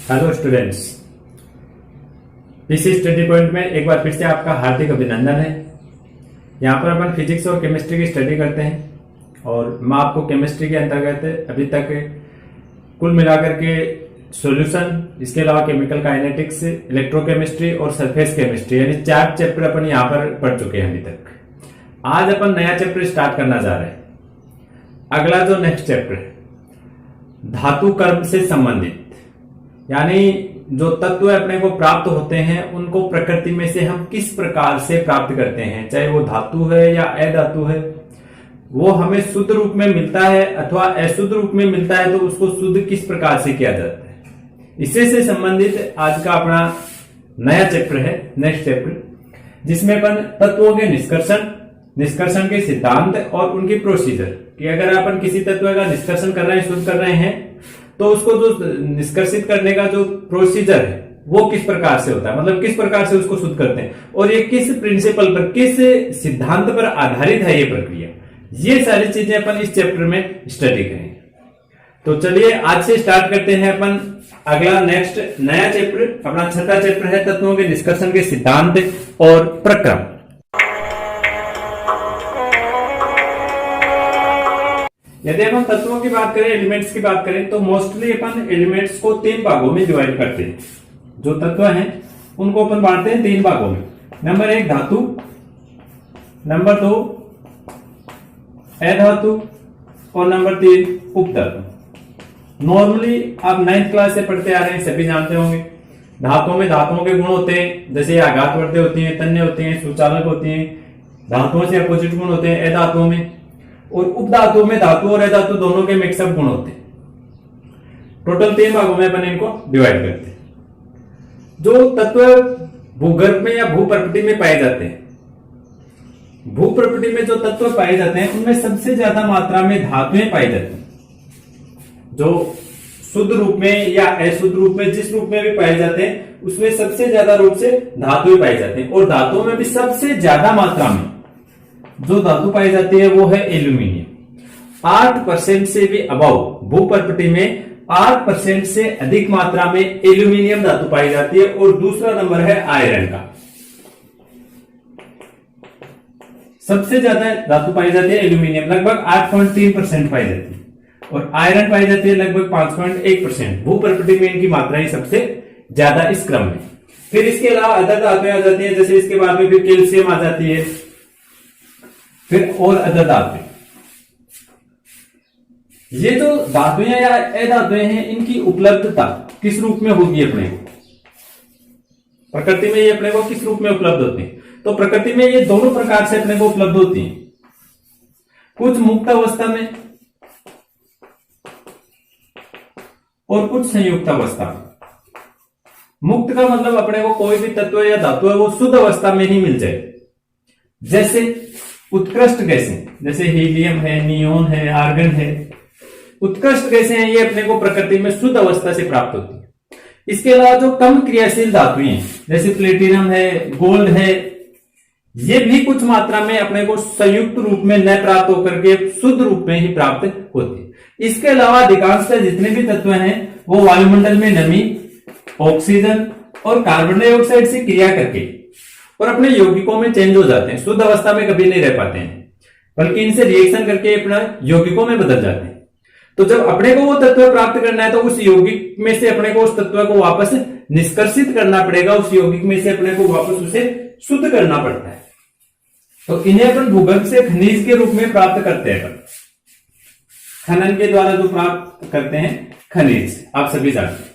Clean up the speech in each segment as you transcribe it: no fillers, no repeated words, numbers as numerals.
Hello students, PC study point में एक बार फिर से आपका हार्दिक अभिनंदन है। यहाँ पर अपन फिजिक्स और केमिस्ट्री की स्टडी करते हैं और मैं आपको केमिस्ट्री के अंतर्गत अभी तक कुल मिलाकर के सॉल्यूशन, इसके अलावा केमिकल काइनेटिक्स, इलेक्ट्रोकेमिस्ट्री और सरफेस केमिस्ट्री यानी 4 चैप्टर अपन यहाँ पर पढ़ चुके हैं अभी तक। आज अपन नया चैप्टर स्टार्ट करना जा रहे हैं। अगला जो नेक्स्ट चैप्टर है धातु कर्म से संबंधित, यानी जो तत्व अपने को प्राप्त होते हैं उनको प्रकृति में से हम किस प्रकार से प्राप्त करते हैं, चाहे वो धातु है या अधातु है, वो हमें शुद्ध रूप में मिलता है अथवा अशुद्ध रूप में मिलता है तो उसको शुद्ध किस प्रकार से किया जाता है, इससे से संबंधित आज का अपना नया चैप्टर है, नेक्स्ट चैप्टर, जिसमें अपन तत्वों के निष्कर्षण के सिद्धांत और उनकी प्रोसीजर कि अगर अपन किसी तत्व का निष्कर्षण कर रहे हैं, शुद्ध कर रहे हैं, तो उसको जो निष्कर्षित करने का जो प्रोसीजर है वो किस प्रकार से होता है, मतलब किस प्रकार से उसको शुद्ध करते हैं और ये किस प्रिंसिपल पर, किस सिद्धांत पर आधारित है ये प्रक्रिया। ये सारी चीजें अपन इस चैप्टर में स्टडी करेंगे। तो चलिए आज से स्टार्ट करते हैं अपन अगला नेक्स्ट नया चैप्टर। अपना छठा चैप्टर है तत्वों के निष्कर्षण के सिद्धांत और प्रक्रम। यदि अपन तत्वों की बात करें, एलिमेंट्स की बात करें, तो मोस्टली अपन एलिमेंट्स को 3 भागों में डिवाइड करते हैं। जो तत्व हैं उनको अपन बांटते हैं 3 भागों में। नंबर 1 धातु, नंबर 2 अधातु और नंबर 3 उपधातु। नॉर्मली आप 9th क्लास से पढ़ते आ रहे हैं, सभी जानते होंगे। धातुओं में धातुओं के गुण होते हैं, जैसे आघातवर्ती होती हैं, तन्य होती हैं, सुचालक होती हैं। धातुओं से अपोजिट गुण होते हैं अधातुओं में। और उपधातुओं में धातु और अधातु दोनों के मिक्सअप गुण होते हैं। टोटल 3 भागों में अपन इनको डिवाइड करते हैं। जो तत्व भूगर्भ में या भूप्रकृति में पाए जाते हैं, भूप्रकृति में जो तत्व पाए जाते हैं उनमें सबसे ज्यादा मात्रा में धातुएं पाई जाती हैं। जो शुद्ध रूप में या अशुद्ध रूप में, जिस रूप में भी पाए जाते हैं, उसमें सबसे ज्यादा रूप से धातुएं पाई जाती हैं। और धातुओं में भी सबसे ज्यादा मात्रा में जो धातु पाई जाती है वो है एल्यूमिनियम। 8% से भी अबव भूप्रकृति में 8% से अधिक मात्रा में एल्यूमिनियम धातु पाई जाती है। और दूसरा नंबर है आयरन का। सबसे ज्यादा धातु पाई जाती है एल्यूमिनियम, लगभग 8.3% पाई जाती है, और आयरन पाई जाती है लगभग 5.1%। भूप्रकृति में इनकी मात्रा ही सबसे ज्यादा इस क्रम में। फिर इसके अलावा अदर धातुएं आ जाती है, जैसे इसके बाद में फिर कैल्शियम आ जाती है, फिर और अदर धातुएं। ये जो धातुएं या अधातुएं हैं, इनकी उपलब्धता किस रूप में होगी अपने को, प्रकृति में ये अपने को किस रूप में उपलब्ध होती है? तो प्रकृति में ये दोनों प्रकार से अपने को उपलब्ध होती है। कुछ मुक्त अवस्था में और कुछ संयुक्त अवस्था में। मुक्त का मतलब अपने को कोई भी तत्व या धातु है वो शुद्ध अवस्था में ही मिल जाए। जैसे उत्कृष्ट गैसें, जैसे हीलियम है, नियोन है, आर्गन है, उत्कृष्ट गैसें हैं, ये अपने को प्रकृति में शुद्ध अवस्था से प्राप्त होती है। इसके अलावा जो कम क्रियाशील धातुएं हैं, जैसे प्लेटिनम है, गोल्ड है, ये भी कुछ मात्रा में अपने को संयुक्त रूप में न प्राप्त होकर के शुद्ध रूप में ही प्राप्त होती है। इसके अलावा अधिकांशतः जितने भी तत्व हैं वो वायुमंडल में नमी, ऑक्सीजन और कार्बन डाइऑक्साइड से क्रिया करके और अपने यौगिकों में चेंज हो जाते हैं। शुद्ध अवस्था में कभी नहीं रह पाते हैं, बल्कि इनसे रिएक्शन करके अपना यौगिकों में बदल जाते हैं। तो जब अपने को वो तत्व प्राप्त करना है तो उस यौगिक में से अपने को उस तत्व को वापस निष्कर्षित करना पड़ेगा, उस यौगिक में से अपने को वापस उसे शुद्ध करना पड़ता है। तो इन्हें अपन भूगर्भ से खनिज के रूप में प्राप्त करते हैं। खनन के द्वारा जो प्राप्त करते हैं खनिज, आप सभी जानते हैं,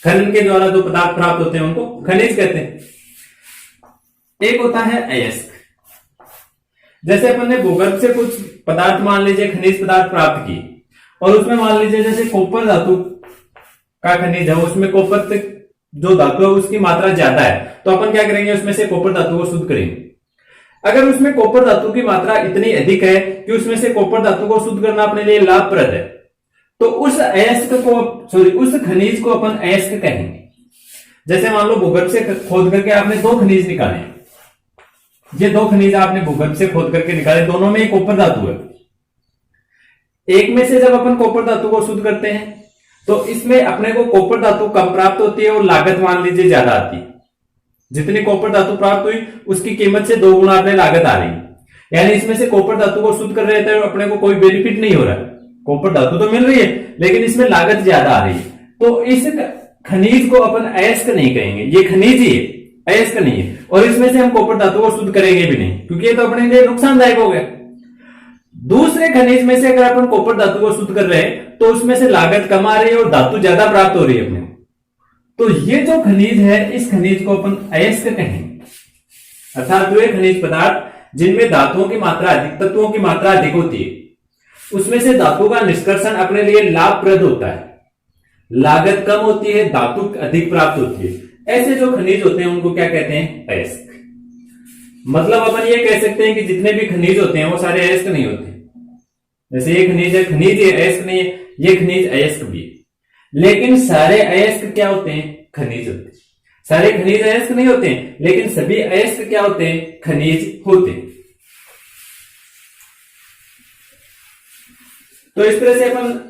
खनन के द्वारा जो पदार्थ प्राप्त होते हैं उनको खनिज कहते हैं। एक होता है अयस्क। जैसे अपन ने भूगर्भ से कुछ पदार्थ, मान लीजिए खनिज पदार्थ प्राप्त की, और उसमें मान लीजिए जैसे कॉपर धातु का खनिज है, उसमें कॉपर जो धातु है उसकी मात्रा ज्यादा है, तो अपन क्या करेंगे, उसमें से कॉपर धातु को शुद्ध करेंगे। अगर उसमें कॉपर धातु की मात्रा इतनी अधिक है कि उसमें से कॉपर धातु को शुद्ध करना अपने लिए लाभप्रद है, तो उस खनिज को अपन अयस्क कहेंगे। जैसे मान लो भूगर्भ से खोद करके आपने 2 खनिज निकाले, ये 2 खनिज आपने भूगर्भ से खोद करके निकाले, दोनों में कॉपर धातु है। एक में से जब अपन कॉपर धातु को शुद्ध करते हैं तो इसमें अपने को कॉपर धातु कम प्राप्त होती है और लागत मान लीजिए ज्यादा आती है। जितनी कॉपर धातु प्राप्त हुई उसकी कीमत से 2 गुना अपने लागत आ रही है। यानी इसमें से कॉपर धातु को शुद्ध कर रहे थे अपने को कोई बेनिफिट नहीं हो रहा है। कॉपर धातु तो मिल रही है लेकिन इसमें लागत ज्यादा आ रही है। तो इस खनिज को अपन अयस्क नहीं कहेंगे, ये खनिज ही है, अयस्क नहीं है। और इसमें से हम कॉपर धातु को शुद्ध करेंगे भी नहीं क्योंकि ये तो अपने लिए नुकसानदायक हो गया। दूसरे खनिज में से अगर अपन कॉपर धातु को शुद्ध कर रहे हैं तो उसमें से लागत कम आ रही है और धातु ज्यादा प्राप्त हो रही है अपने को। तो ये जो खनिज है इस खनिज को अपन अयस्क कहेंगे। अर्थात वे खनिज पदार्थ जिनमें धातुओं की मात्रा अधिक, तत्वों की मात्रा अधिक होती है, उसमें से धातु का निष्कर्षण अपने लिए लाभप्रद होता है, लागत कम होती है, धातु अधिक प्राप्त होती है। ऐसे जो खनिज होते हैं उनको क्या कहते हैं? अयस्क। मतलब अपन ये कह सकते हैं कि जितने भी खनिज होते हैं वो सारे अयस्क नहीं होते। जैसे ये खनिज है, खनिज ये अयस्क नहीं है, ये खनिज अयस्क भी है। लेकिन सारे अयस्क क्या होते हैं? खनिज होते हैं। सारे खनिज अयस्क नहीं होते हैं लेकिन सभी अयस्क क्या होते हैं? खनिज होते हैं। तो इस तरह से अपन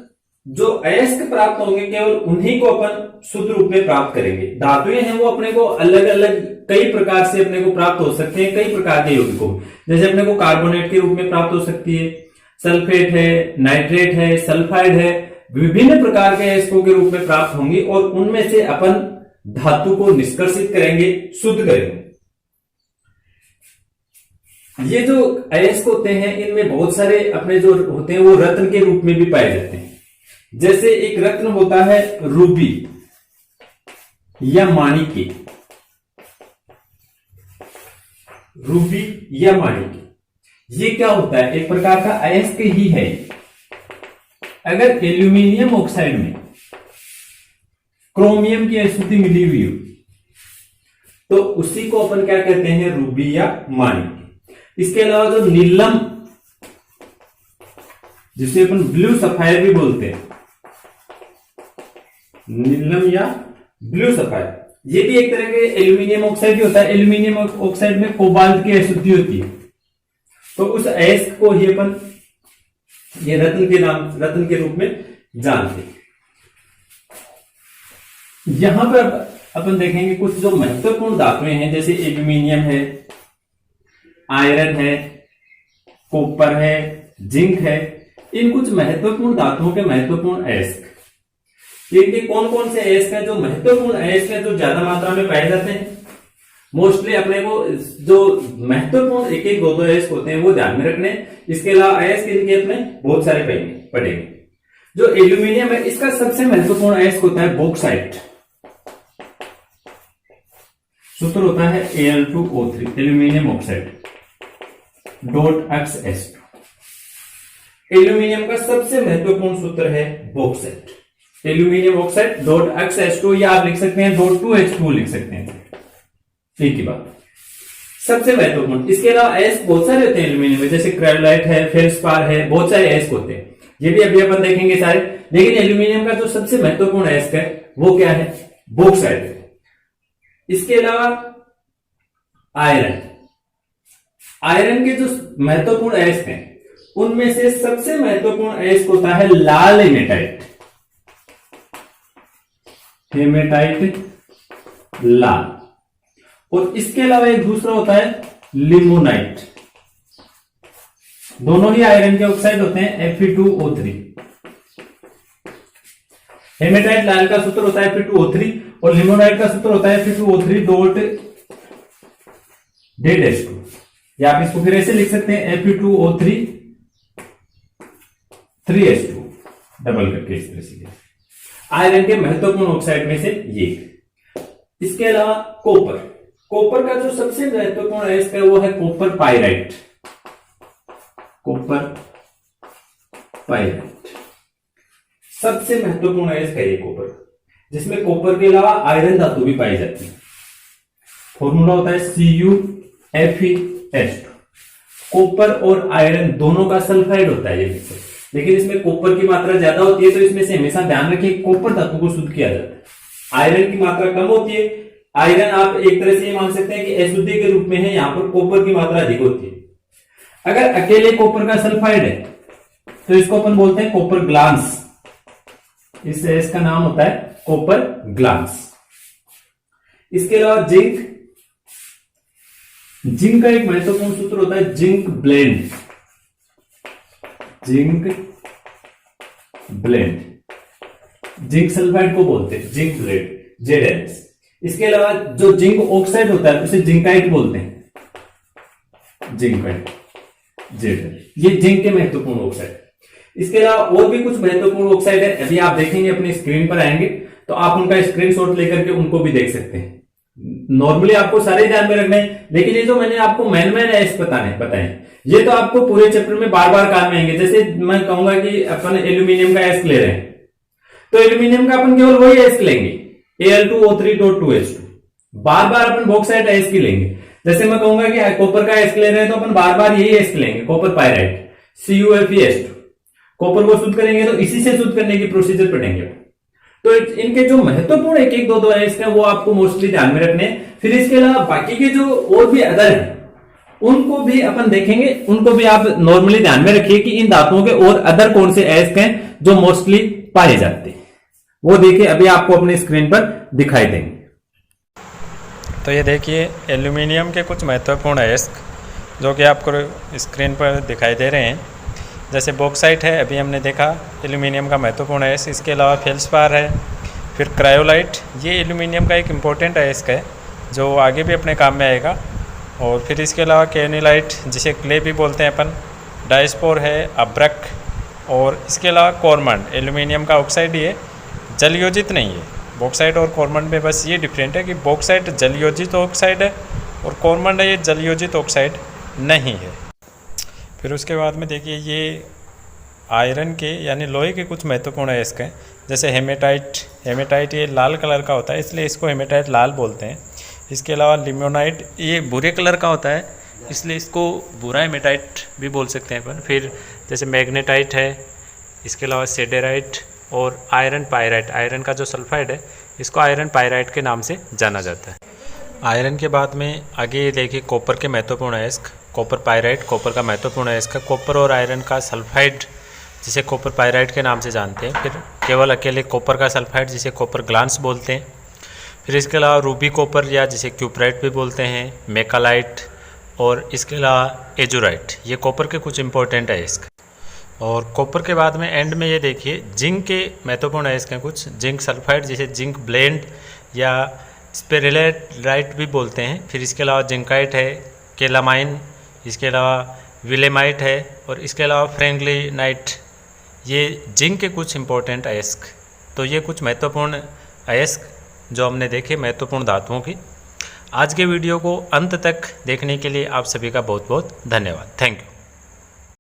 जो अयस्क प्राप्त होंगे केवल उन्हीं को अपन शुद्ध रूप में प्राप्त करेंगे। धातुएं हैं वो अपने को अलग अलग कई प्रकार से अपने को प्राप्त हो सकते हैं, कई प्रकार के यौगिकों में। जैसे अपने को कार्बोनेट के रूप में प्राप्त हो सकती है, सल्फेट है, नाइट्रेट है, सल्फाइड है, विभिन्न प्रकार के अयस्कों के रूप में प्राप्त होंगी और उनमें से अपन धातु को निष्कर्षित करेंगे, शुद्ध करेंगे। ये जो अयस्क होते हैं इनमें बहुत सारे अपने जो होते हैं वो रत्न के रूप में भी पाए जाते हैं। जैसे एक रत्न होता है रूबी या माणिक्य, रूबी या माणिक्य, ये क्या होता है? एक प्रकार का अयस्क ही है। अगर एल्यूमिनियम ऑक्साइड में क्रोमियम की अशुद्धि मिली हुई हो तो उसी को अपन क्या कहते हैं? रूबी या माणिक्य। इसके अलावा जो नीलम, जिसे अपन ब्लू सफायर भी बोलते हैं, नीलम या ब्लू सफायर, ये भी एक तरह के एल्यूमिनियम ऑक्साइड होता है। एल्यूमिनियम ऑक्साइड में कोबाल्ट की अशुद्धि होती है तो उस अयस्क को ही अपन ये रत्न के रूप में जानते हैं। यहां पर अपन देखेंगे कुछ जो महत्वपूर्ण धातुएं हैं, जैसे एल्यूमिनियम है, आयरन है, कॉपर है, जिंक है। इन कुछ महत्वपूर्ण धातुओं के महत्वपूर्ण अयस्क, इनके कौन कौन से अयस्क हैं जो महत्वपूर्ण अयस्क हैं जो ज्यादा मात्रा में पाए जाते हैं? मोस्टली अपने को जो महत्वपूर्ण एक एक दो अयस्क होते हैं वो ध्यान में रखने। इसके अलावा अयस्क इनके अपने बहुत सारे पढ़ेंगे। जो एल्यूमिनियम है इसका सबसे महत्वपूर्ण अयस्क होता है बॉक्साइट। सूत्र होता है Al2O3, aluminium oxide .X(H2). Aluminium का सबसे महत्वपूर्ण सूत्र है बॉक्साइट, एल्यूमिनियम ऑक्साइड .X(H2), या आप लिख सकते हैं .2H2 लिख सकते हैं, ठीक है बात, सबसे महत्वपूर्ण। इसके अलावा अयस्क बहुत सारे होते हैं एल्यूमिनियम में, जैसे क्रायोलाइट है, फेल्सपार है, बहुत सारे अयस्क होते हैं, ये भी अभी अपन देखेंगे सारे। लेकिन एल्यूमिनियम का जो सबसे महत्वपूर्ण अयस्क है वो क्या है? बॉक्साइट है। इसके अलावा आयरन, आयरन के जो महत्वपूर्ण अयस्क हैं उनमें से सबसे महत्वपूर्ण अयस्क होता है लाल हेमेटाइट, हेमेटाइट लाल। और इसके अलावा एक दूसरा होता है लिमोनाइट। दोनों ही आयरन के ऑक्साइड होते हैं Fe2O3। हेमेटाइट लाल का सूत्र होता है Fe2O3 और लिमोनाइट का सूत्र होता है Fe2O3 .H2, या आप इसको फिर ऐसे लिख सकते हैं Fe2O3 3H2 डबल करके, इस तरह से। आयरन के महत्वपूर्ण ऑक्साइड में से ये। इसके अलावा कॉपर, कॉपर का जो सबसे महत्वपूर्ण अयस्क है वो है कॉपर पाइराइट, कॉपर पाइराइट सबसे महत्वपूर्ण अयस्क है ये कॉपर, जिसमें कॉपर के अलावा आयरन धातु भी पाई जाती है। फॉर्मूला होता है CuFeS2। कॉपर और आयरन दोनों का सल्फाइड होता है ये मिक्सर, लेकिन इसमें कॉपर की मात्रा ज्यादा होती है तो इसमें से हमेशा ध्यान रखिए कॉपर धातु को शुद्ध किया जाता है। आयरन की मात्रा कम होती है। आयरन आप एक तरह से ये मान सकते हैं कि अशुद्धि के रूप में है, यहां पर कॉपर की मात्रा अधिक होती है। अगर अकेले कॉपर का सल्फाइड है तो इसको अपन बोलते हैं कॉपर ग्लांस, इस अयस्क का नाम होता है कॉपर ग्लास। इसके अलावा जिंक, जिंक का एक महत्वपूर्ण सूत्र होता है zinc blende, zinc blende, zinc sulphide को बोलते हैं जिंक ब्लेंड, ZnS। इसके अलावा जो जिंक ऑक्साइड होता है उसे जिंकाइट बोलते हैं, जिंकाइट, Zn। ये जिंक के महत्वपूर्ण ऑक्साइड। इसके अलावा और भी कुछ महत्वपूर्ण ऑक्साइड है, अभी आप देखेंगे अपनी स्क्रीन पर आएंगे तो आप उनका स्क्रीनशॉट लेकर के उनको भी देख सकते हैं। नॉर्मली आपको सारे ध्यान में रखना है, लेकिन ये जो मैंने आपको मेन अयस्क बताए ये तो आपको पूरे चैप्टर में बार बार काम में आएंगे। जैसे मैं कहूंगा कि अपन एल्यूमिनियम का अयस्क ले रहे हैं तो एल्यूमिनियम का अपन केवल वही अयस्क लेंगे Al2O3.2H2, बार बार अपन बॉक्साइट अयस्क ही लेंगे। जैसे मैं कहूंगा कि कॉपर का अयस्क ले रहे हैं तो अपन बार बार यही अयस्क लेंगे, कॉपर पायराइट CuFeS2। कॉपर को शुद्ध करेंगे तो इसी से शुद्ध करने की प्रोसीजर पढ़ेंगे। तो इनके जो महत्वपूर्ण एक एक दो अयस्क हैं वो आपको मोस्टली ध्यान में रखने हैं। फिर इसके अलावा बाकी के जो और भी अदर हैं उनको भी अपन देखेंगे, उनको भी आप नॉर्मली ध्यान में रखिए कि इन धातुओं के और अदर कौन से अयस्क हैं जो मोस्टली पाए जाते हैं, वो देखिए अभी आपको अपनी स्क्रीन पर दिखाई देंगे। तो ये देखिए एल्यूमिनियम के कुछ महत्वपूर्ण अयस्क जो कि आपको स्क्रीन पर दिखाई दे रहे हैं। जैसे बॉक्साइट है, अभी हमने देखा एल्यूमिनियम का महत्वपूर्ण अयस्क। इसके अलावा फेल्सपार है, फिर क्रायोलाइट, ये एल्यूमिनियम का एक इम्पोर्टेंट अयस्क है जो आगे भी अपने काम में आएगा। और फिर इसके अलावा केनिलाइट, जिसे क्ले भी बोलते हैं अपन, डायस्पोर है, अब्रक, और इसके अलावा कॉर्मंड, एल्यूमिनियम का ऑक्साइड ही है, जलयोजित नहीं है। बॉक्साइट और कॉर्मंड में बस ये डिफरेंट है कि बॉक्साइट जलयोजित ऑक्साइड है और कॉर्मंड है ये जलयोजित ऑक्साइड नहीं है। फिर उसके बाद में देखिए ये आयरन के यानी लोहे के कुछ महत्वपूर्ण अयस्क हैं। जैसे हेमेटाइट, हेमेटाइट ये लाल कलर का होता है इसलिए इसको हेमेटाइट लाल बोलते हैं। इसके अलावा लिमोनाइट, ये भूरे कलर का होता है इसलिए इसको भूरा हेमेटाइट भी बोल सकते हैं अपन। फिर जैसे मैग्नेटाइट है, इसके अलावा सेडेराइट और आयरन पायराइट, आयरन का जो सल्फाइड है इसको आयरन पायराइट के नाम से जाना जाता है। आयरन के बाद में आगे देखिए कॉपर के महत्वपूर्ण अयस्क, कॉपर पायराइट कॉपर का महत्वपूर्ण अयस्क है। कॉपर और आयरन का सल्फाइड जिसे कॉपर पायराइट के नाम से जानते हैं। फिर केवल अकेले कॉपर का सल्फाइड जिसे कॉपर ग्लांस बोलते हैं। फिर इसके अलावा रूबी कॉपर या जिसे क्यूपराइट भी बोलते हैं, मेकालाइट, और इसके अलावा एजुराइट, ये कॉपर के कुछ इंपॉर्टेंट अयस्क। और कॉपर के बाद में एंड में ये देखिए जिंक के महत्वपूर्ण अयस्क हैं कुछ, जिंक सल्फाइड जिसे जिंक ब्लेंड या स्पेरेलाइट भी बोलते हैं। फिर इसके अलावा जिंकाइट है, केलामाइन, इसके अलावा विलेमाइट है, और इसके अलावा फ्रेंगलिनाइट, ये जिंक के कुछ इंपॉर्टेंट अयस्क। तो ये कुछ महत्वपूर्ण अयस्क जो हमने देखे महत्वपूर्ण धातुओं की। आज के वीडियो को अंत तक देखने के लिए आप सभी का बहुत बहुत धन्यवाद। Thank you.